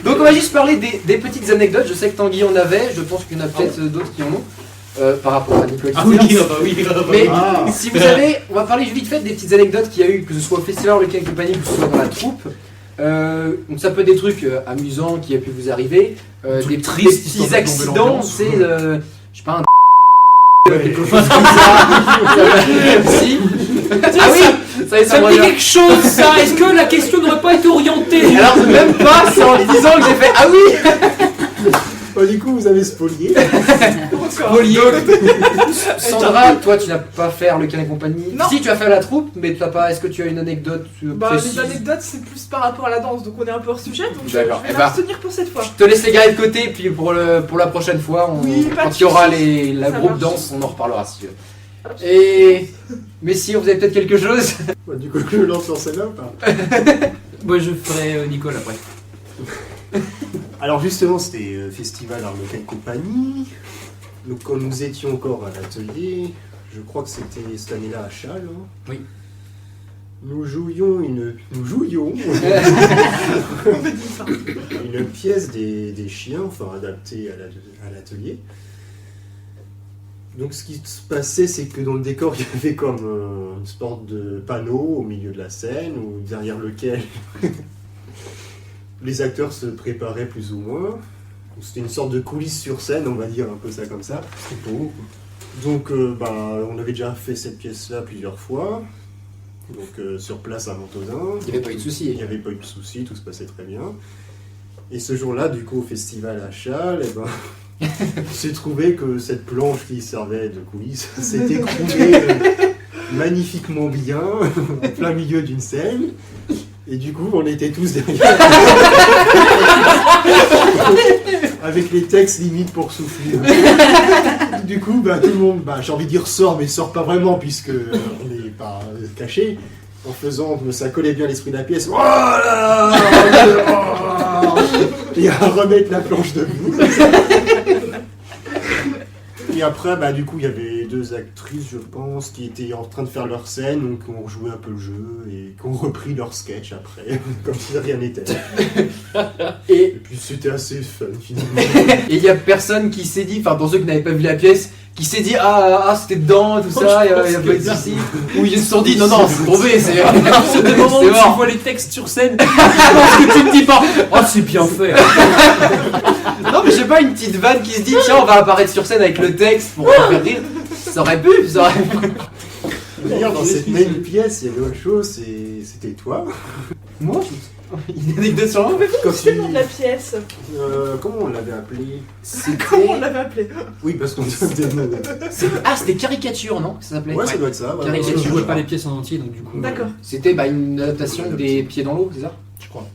Donc on va juste parler des petites anecdotes. Je sais que Tanguy en avait, je pense qu'il y en a peut-être d'autres qui en ont. Par rapport à Nicolas. Ah oui, oui. Mais si vous avez, on va parler vite fait des petites anecdotes qu'il y a eu, que ce soit au festival, le Week-end Company, que ce soit dans la troupe. Donc ça peut être des trucs amusants qui a pu vous arriver, des petits accidents, c'est je sais pas un quelque chose comme ça. Si. Ah oui, Ça me dit quelque chose, ça. Est-ce que la question n'aurait pas été orientée? Alors même pas, c'est en disant que j'ai fait ah oui. Bon, du coup, vous avez spolié. Sandra, toi tu n'as pas fait le Week-end Company. Non. Si tu as fait la troupe, mais tu n'as pas. Est-ce que tu as une anecdote précise? Les anecdotes, c'est plus par rapport à la danse, donc on est un peu hors sujet, donc je vais D'accord. m'abstenir pour cette fois. Je te laisse les garder de côté, puis pour la prochaine fois, quand il y aura la groupe danse, on en reparlera si tu veux. Et messieurs, vous avez peut-être quelque chose? Bah, du coup, je lance sur celle-là ou pas? Moi, je ferai Nicole après. Alors justement, c'était Festival Arlequin Compagnie. Donc quand nous étions encore à l'atelier, je crois que c'était cette année-là à Châles. Hein. Oui. Nous jouions une pièce des chiens, enfin adaptée à l'atelier. Donc ce qui se passait, c'est que dans le décor, il y avait comme une sorte de panneau au milieu de la scène, ou derrière lequel les acteurs se préparaient plus ou moins. C'était une sorte de coulisse sur scène, on va dire un peu ça comme ça. C'est beau. Donc on avait déjà fait cette pièce-là plusieurs fois. Donc sur place à Montaudin. Il n'y avait pas eu de soucis. Il n'y avait pas eu de soucis, tout se passait très bien. Et ce jour-là, du coup, au festival à Châles, il s'est trouvé que cette planche qui servait de coulisse s'était écroulée magnifiquement bien, en plein milieu d'une scène. Et du coup, on était tous derrière. Avec les textes limite pour souffler. Du coup, tout le monde, j'ai envie de dire sort, mais sort pas vraiment, puisque on n'est pas caché. En faisant, ça collait bien l'esprit de la pièce. Oh là là, et à remettre la planche debout. Et après, du coup, il y avait deux actrices, je pense, qui étaient en train de faire leur scène, donc on jouait un peu le jeu et qui ont repris leur sketch après, comme si rien n'était. Et puis c'était assez fun finalement. Et il y a personne qui s'est dit, enfin dans ceux qui n'avaient pas vu la pièce, qui s'est dit c'était dedans, tout ça, il y a pas de soucis. Ou ils se sont dit non, c'est tombé, c'est Le moment où tu vois les textes sur scène, je pense que tu te dis pas c'est bien fait. Non, mais je sais pas, une petite vanne qui se dit tiens, on va apparaître sur scène avec le texte pour faire rire. Ça aurait pu. D'ailleurs, dans cette même pièce, il y avait autre chose, c'était toi. Moi une anecdote sur moi. C'est le nom de la pièce. Comment on l'avait appelé? Comment on l'avait appelé? Oui, parce qu'on C'était Caricature, non? Ça s'appelait? Ouais, ça doit être ça. Voilà. Caricature. Je jouais pas les pièces en entier, donc du coup. D'accord. C'était une adaptation des Pieds dans l'eau, c'est ça? Je crois.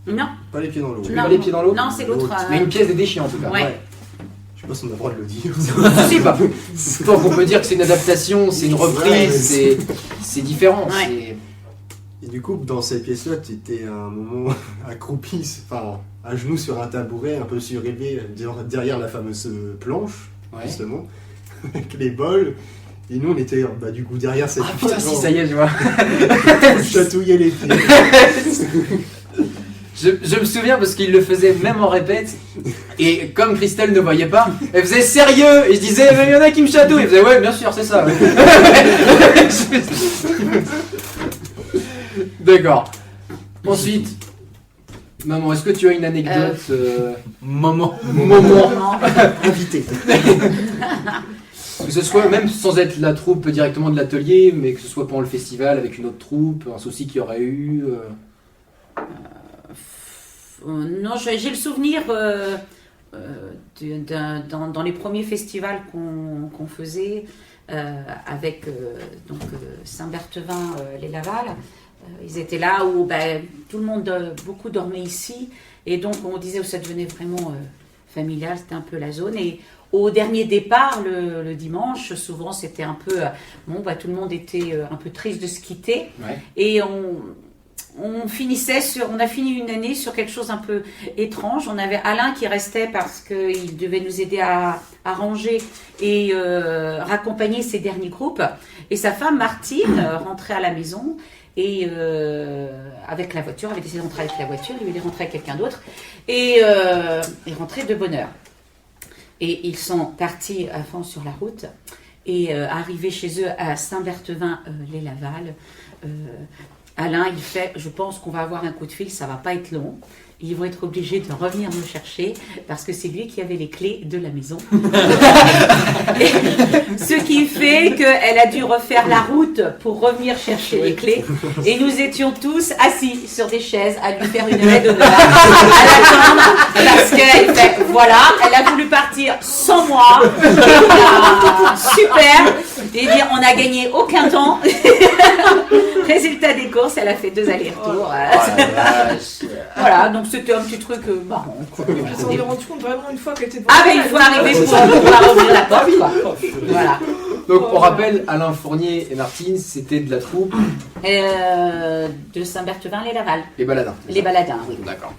Non. Pas les pieds dans l'eau. Pas les pieds dans l'eau? Non, c'est l'autre. Mais une pièce des chiens en tout cas. Ouais. Je sais pas si on a le droit de le dire. Si, donc on peut dire que c'est une adaptation, c'est une reprise, c'est différent. Ouais. Et du coup, dans cette pièce-là, tu étais à un moment accroupi, à genoux sur un tabouret, un peu surélevé derrière la fameuse planche, justement, avec les bols. Et nous, on était du coup derrière cette Ah putain, si, ça y est, je vois. On chatouillait les pieds. Je me souviens parce qu'il le faisait même en répète. Et comme Christelle ne voyait pas, elle faisait sérieux. Et je disais, mais il y en a qui me chatouillent. Il faisait, ouais, bien sûr, c'est ça. D'accord. Ensuite, maman, est-ce que tu as une anecdote Maman. Invité. Que ce soit même sans être la troupe directement de l'atelier, mais que ce soit pendant le festival avec une autre troupe, un souci qu'il y aurait eu. Non, j'ai le souvenir dans les premiers festivals qu'on faisait avec Saint-Berthevin, les Laval. Ils étaient là où tout le monde, beaucoup dormait ici. Et donc on disait que ça devenait vraiment familial, c'était un peu la zone. Et au dernier départ, le dimanche, souvent c'était un peu... tout le monde était un peu triste de se quitter. Ouais. Et on a fini une année sur quelque chose un peu étrange. On avait Alain qui restait parce qu'il devait nous aider à ranger et raccompagner ses derniers groupes. Et sa femme Martine rentrait à la maison et avec la voiture, avait décidé de rentrer avec la voiture, il voulait rentrer avec quelqu'un d'autre et rentrer de bonne heure. Et ils sont partis à fond sur la route et arrivés chez eux à Saint-Berthevin-les-Laval, Alain, il fait, je pense qu'on va avoir un coup de fil, ça va pas être long. Ils vont être obligés de revenir nous chercher parce que c'est lui qui avait les clés de la maison. Ce qui fait qu'elle a dû refaire la route pour revenir chercher les clés. Et nous étions tous assis sur des chaises à lui faire une aide d'honneur, à l'attendre parce qu'elle fait, voilà, elle a voulu partir sans moi. Super. Et dire, on n'a gagné aucun temps. Résultat des courses, elle a fait 2 allers-retours. Voilà, donc c'était un petit truc marrant. On s'en est rendu compte vraiment une fois qu'elle était Ah, mais il faut arriver pour pouvoir ouvrir la porte, quoi. Voilà. Donc on rappelle, Alain Fournier et Martine, c'était de la troupe De Saint-Berthevin-les-Laval. Les Baladins. Les Baladins, oui. D'accord.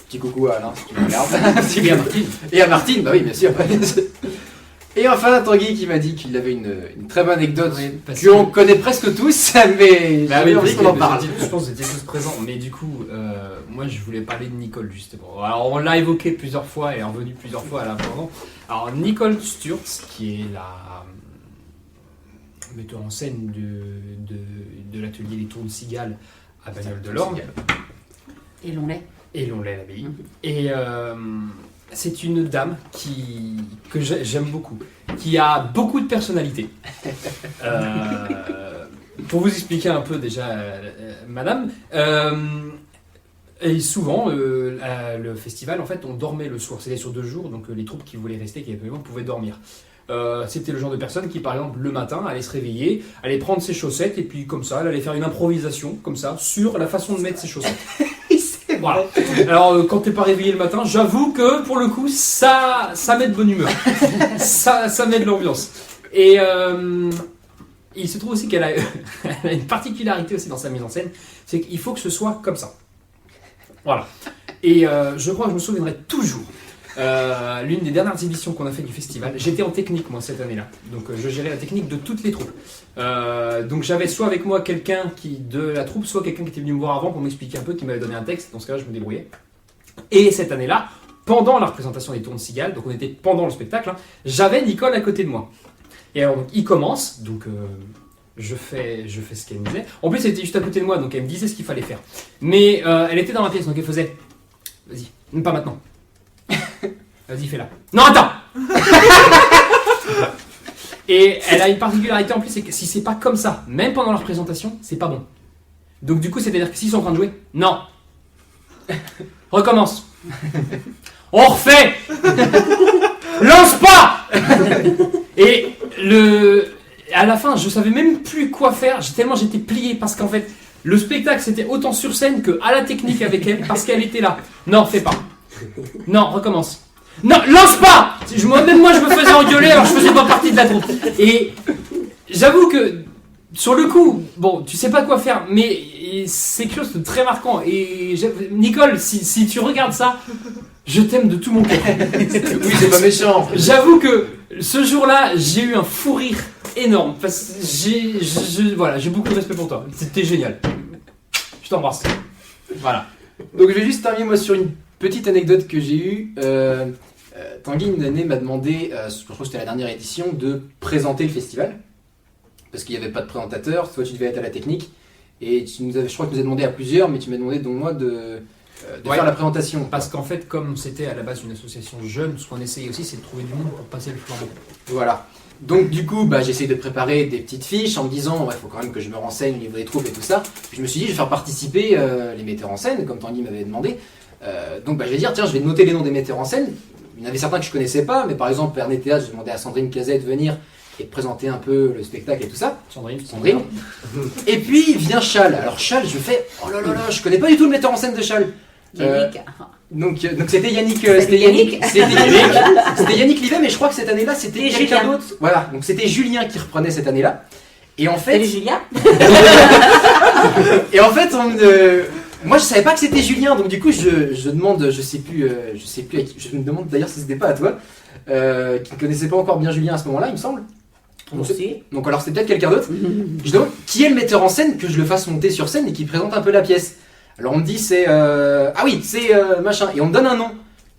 Petit coucou à Alain si tu me regardes. C'est bien Martine. Et à Martine, bah oui, bien sûr. Et enfin, Tanguy qui m'a dit qu'il avait une très bonne anecdote qu'on connaît presque tous, mais j'avais envie qu'on en parle. Je pense que vous étiez tous présents, mais du coup, moi je voulais parler de Nicole justement. Alors on l'a évoqué plusieurs fois et est revenu plusieurs fois à l'avant. Alors Nicole Sturz, qui est la metteur en scène de l'atelier Les Tours de Cigale à Bagnoles de l'Orne. Et Lonlay. Et Lonlay l'abbaye. Et c'est une dame que j'aime beaucoup, qui a beaucoup de personnalité. Pour vous expliquer un peu déjà, madame, et souvent, le festival, en fait, on dormait le soir. C'était sur 2 jours, donc les troupes qui voulaient rester, qui pouvaient dormir. C'était le genre de personne qui, par exemple, le matin, allait se réveiller, allait prendre ses chaussettes, et puis comme ça, elle allait faire une improvisation, comme ça, sur la façon de mettre ses chaussettes. Voilà. Alors, quand t'es pas réveillé le matin, j'avoue que pour le coup, ça met de bonne humeur. ça met de l'ambiance. Et il se trouve aussi qu'elle a une particularité aussi dans sa mise en scène, c'est qu'il faut que ce soit comme ça. Voilà. Et je crois que je me souviendrai toujours. L'une des dernières éditions qu'on a fait du festival, j'étais en technique moi cette année-là, donc je gérais la technique de toutes les troupes. Donc j'avais soit avec moi quelqu'un de la troupe, soit quelqu'un qui était venu me voir avant pour m'expliquer un peu, qui m'avait donné un texte. Dans ce cas-là, je me débrouillais. Et cette année-là, pendant la représentation des Tours de Cigale, donc on était pendant le spectacle, j'avais Nicole à côté de moi. Et alors donc, il commence, donc je fais ce qu'elle me disait. En plus, elle était juste à côté de moi, donc elle me disait ce qu'il fallait faire. Mais elle était dans la pièce, donc elle faisait, vas-y, pas maintenant. Vas-y, fais-la. Non, attends. Et elle a une particularité en plus, c'est que si c'est pas comme ça, même pendant la représentation, c'est pas bon. Donc du coup, c'est-à-dire que s'ils sont en train de jouer, non. Recommence. On refait. Lance pas. Et à la fin, je savais même plus quoi faire, tellement j'étais plié, parce qu'en fait, le spectacle, c'était autant sur scène que à la technique avec elle, parce qu'elle était là. Non, fais pas. Non, recommence. Non, lance pas. Même moi, je me faisais engueuler, alors je faisais pas partie de la troupe. Et j'avoue que, sur le coup, bon, tu sais pas quoi faire, mais c'est quelque chose de très marquant. Et Nicole, si tu regardes ça, je t'aime de tout mon cœur. Oui, c'est pas méchant. J'avoue que ce jour-là, j'ai eu un fou rire énorme. Parce que voilà, j'ai beaucoup de respect pour toi. C'était génial. Je t'embrasse. Voilà. Donc je vais juste terminer moi sur une petite anecdote que j'ai eue. Tanguy, une année, m'a demandé, je crois que c'était la dernière édition, de présenter le festival. Parce qu'il n'y avait pas de présentateur, toi tu devais être à la technique. Et je crois que tu nous as demandé à plusieurs, mais tu m'as demandé donc moi de faire la présentation. Parce qu'en fait, comme c'était à la base une association jeune, ce qu'on essayait aussi, c'est de trouver du monde pour passer le flambeau. Voilà. Donc du coup, j'essaye de préparer des petites fiches en me disant, il faut quand même que je me renseigne au niveau des troupes et tout ça. Puis je me suis dit, je vais faire participer les metteurs en scène, comme Tanguy m'avait demandé. Donc je vais dire, tiens, je vais noter les noms des metteurs en scène. Il y en avait certains que je connaissais pas, mais par exemple, Pernet Théâtre, j'ai demandé à Sandrine Cazet de venir et de présenter un peu le spectacle et tout ça. Sandrine. Et puis vient Chal. Alors Chal, je fais, oh là là là, je connais pas du tout le metteur en scène de Chal. Yannick. Donc c'était Yannick. C'était Yannick Livet, mais je crois que cette année-là, c'était quelqu'un d'autre. Voilà, donc c'était Julien qui reprenait cette année-là. Et en fait. Salut Julien. Et en fait, moi je savais pas que c'était Julien, donc du coup je demande, je sais plus à qui, je me demande d'ailleurs si c'était pas à toi, qui ne connaissait pas encore bien Julien à ce moment-là, il me semble. Donc alors c'était peut-être quelqu'un d'autre. Je demande qui est le metteur en scène, que je le fasse monter sur scène et qui présente un peu la pièce. Alors on me dit c'est machin, et on me donne un nom.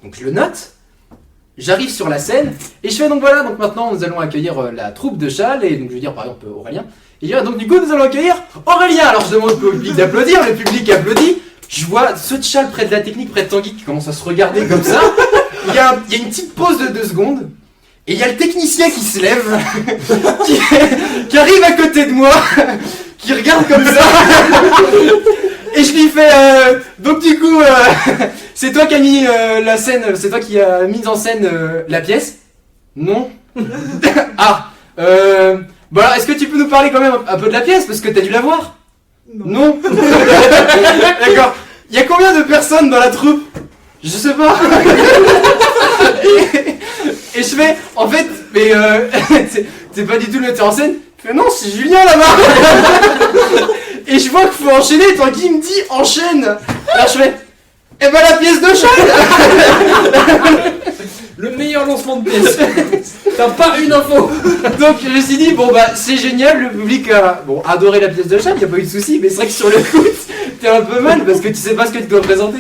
Donc je le note. J'arrive sur la scène et je fais donc voilà, donc maintenant nous allons accueillir la troupe de Châles, et donc je vais dire par exemple Aurélien. Et je dis, donc du coup nous allons accueillir Aurélien. Alors je demande au public d'applaudir, le public applaudit. Je vois ceux de Châles près de la technique, près de Tanguy qui commencent à se regarder comme ça. Il y a une petite pause de 2 secondes. Et il y a le technicien qui se lève, qui arrive à côté de moi, qui regarde comme ça. Et je lui fais donc du coup c'est toi qui as mis la scène, c'est toi qui as mis en scène la pièce? Non. Ah bon alors est-ce que tu peux nous parler quand même un peu de la pièce parce que t'as dû la voir? Non. D'accord. Il y a combien de personnes dans la troupe? Je sais pas. Et je fais en fait mais c'est pas du tout le metteur en scène. Je fais non, c'est Julien là-bas. Et je vois qu'il faut enchaîner, Tanguy me dit enchaîne. Alors je fais eh ben la pièce de Châles. Le meilleur lancement de pièce. T'as pas une info. Donc je me suis dit bon bah c'est génial, le public a adoré la pièce de Châles, y a pas eu de soucis, mais c'est vrai que sur le coup t'es un peu mal parce que tu sais pas ce que tu dois présenter.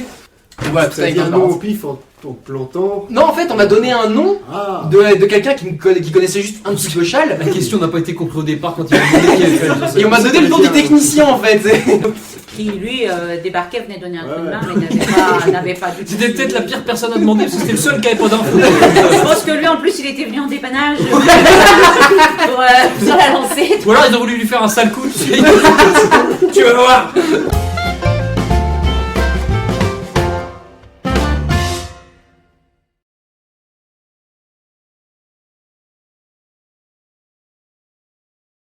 Voilà, tout Ça ça dit un nom au pif en plantant. Non, en fait, on m'a donné un nom de quelqu'un qui connaissait juste un petit peu Châles. La question n'a pas été comprise au départ quand il m'a demandé qui avait fait la Et on m'a donné le nom du technicien en fait. Qui lui débarquait, venait donner un coup de main, mais n'avait pas du tout. C'était peut-être la pire personne à demander parce que c'était le seul qui avait pas d'infos. Je pense que lui en plus il était venu en dépannage pour la lancer. Ou alors ils ont voulu lui faire un sale coup. Tu vas voir.